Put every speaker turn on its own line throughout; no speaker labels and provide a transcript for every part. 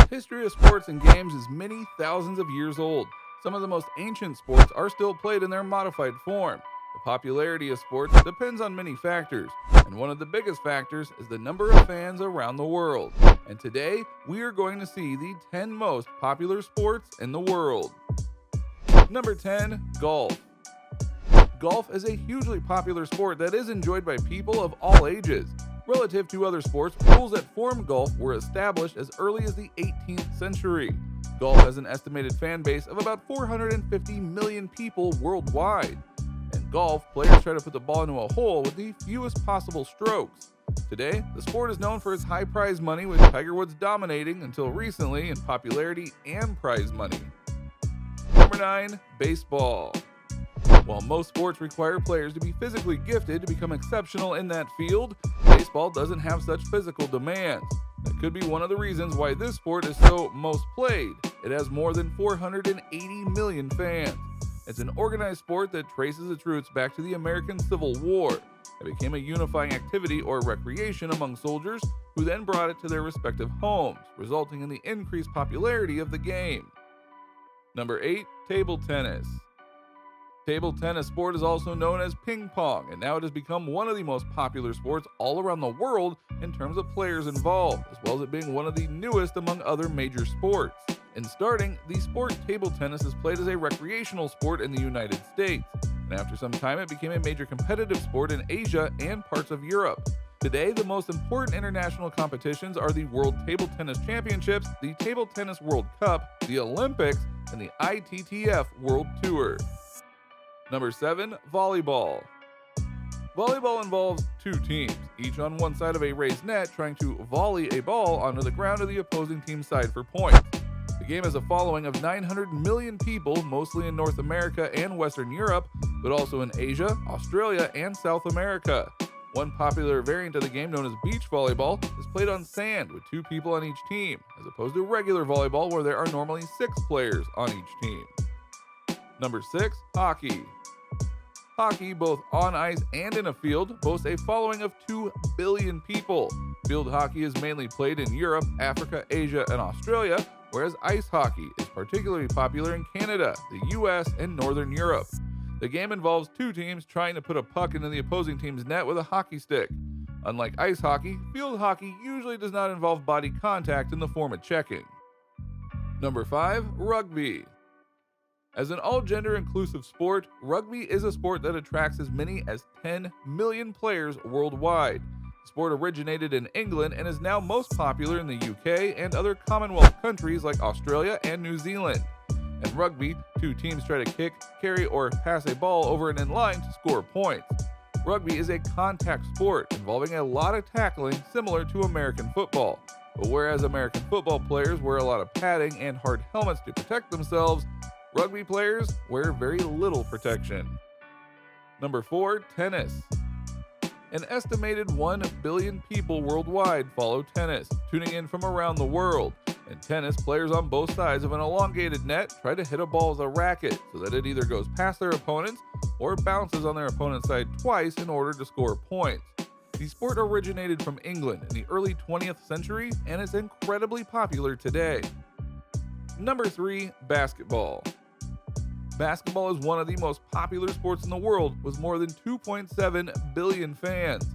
History of sports and games is many thousands of years old. Some of the most ancient sports are still played in their modified form. The popularity of sports depends on many factors, and one of the biggest factors is the number of fans around the world. And today, we are going to see the 10 most popular sports in the world. Number 10, golf. Golf is a hugely popular sport that is enjoyed by people of all ages. Relative to other sports, rules that form golf were established as early as the 18th century. Golf has an estimated fan base of about 450 million people worldwide. In golf, players try to put the ball into a hole with the fewest possible strokes. Today, the sport is known for its high prize money, with Tiger Woods dominating until recently in popularity and prize money. Number 9, baseball. While most sports require players to be physically gifted to become exceptional in that field, baseball doesn't have such physical demands. That could be one of the reasons why this sport is so most played. It has more than 480 million fans. It's an organized sport that traces its roots back to the American Civil War. It became a unifying activity or recreation among soldiers, who then brought it to their respective homes, resulting in the increased popularity of the game. Number 8, table tennis. Table tennis sport is also known as ping pong, and now it has become one of the most popular sports all around the world in terms of players involved, as well as it being one of the newest among other major sports. In starting, the sport table tennis is played as a recreational sport in the United States, and after some time it became a major competitive sport in Asia and parts of Europe. Today, the most important international competitions are the World Table Tennis Championships, the Table Tennis World Cup, the Olympics, and the ITTF World Tour. Number 7, volleyball. Volleyball involves two teams, each on one side of a raised net trying to volley a ball onto the ground of the opposing team's side for points. The game has a following of 900 million people, mostly in North America and Western Europe, but also in Asia, Australia, and South America. One popular variant of the game, known as beach volleyball, is played on sand with 2 people on each team, as opposed to regular volleyball where there are normally 6 players on each team. Number 6, hockey. Hockey, both on ice and in a field, boasts a following of 2 billion people. Field hockey is mainly played in Europe, Africa, Asia, and Australia, whereas ice hockey is particularly popular in Canada, the US, and Northern Europe. The game involves 2 teams trying to put a puck into the opposing team's net with a hockey stick. Unlike ice hockey, field hockey usually does not involve body contact in the form of checking. Number 5, rugby. As an all-gender inclusive sport, rugby is a sport that attracts as many as 10 million players worldwide. The sport originated in England and is now most popular in the UK and other Commonwealth countries like Australia and New Zealand. In rugby, 2 teams try to kick, carry, or pass a ball over and in line to score points. Rugby is a contact sport involving a lot of tackling, similar to American football. But whereas American football players wear a lot of padding and hard helmets to protect themselves, rugby players wear very little protection. Number 4, tennis. An estimated 1 billion people worldwide follow tennis, tuning in from around the world. In tennis, players on both sides of an elongated net try to hit a ball with a racket so that it either goes past their opponents or bounces on their opponent's side twice in order to score points. The sport originated from England in the early 20th century and is incredibly popular today. Number 3, basketball. Basketball is one of the most popular sports in the world, with more than 2.7 billion fans.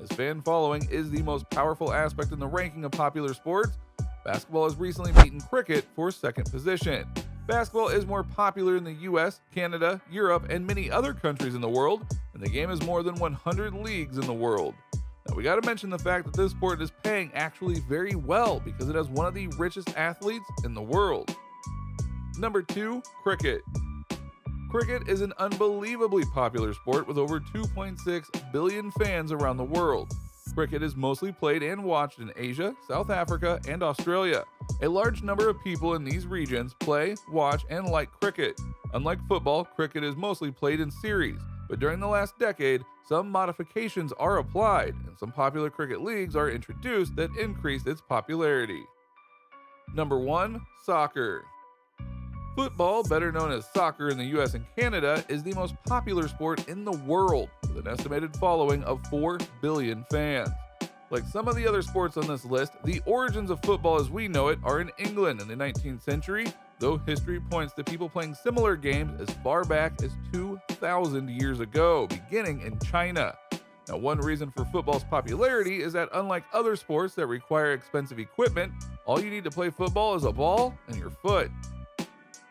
As fan following is the most powerful aspect in the ranking of popular sports, basketball has recently beaten cricket for second position. Basketball is more popular in the US, Canada, Europe, and many other countries in the world, and the game has more than 100 leagues in the world. Now, we gotta mention the fact that this sport is paying actually very well because it has one of the richest athletes in the world. Number 2, cricket. Cricket is an unbelievably popular sport with over 2.6 billion fans around the world. Cricket is mostly played and watched in Asia, South Africa, and Australia. A large number of people in these regions play, watch, and like cricket. Unlike football, cricket is mostly played in series, but during the last decade, some modifications are applied, and some popular cricket leagues are introduced that increase its popularity. Number 1, soccer. Football, better known as soccer in the US and Canada, is the most popular sport in the world, with an estimated following of 4 billion fans. Like some of the other sports on this list, the origins of football as we know it are in England in the 19th century, though history points to people playing similar games as far back as 2,000 years ago, beginning in China. Now, one reason for football's popularity is that unlike other sports that require expensive equipment, all you need to play football is a ball and your foot.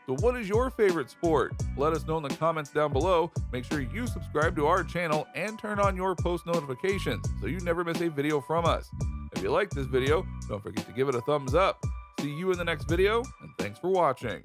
So what is your favorite sport? Let us know in the comments down below. Make sure you subscribe to our channel and turn on your post notifications so you never miss a video from us. If you like this video, don't forget to give it a thumbs up. See you in the next video, and thanks for watching.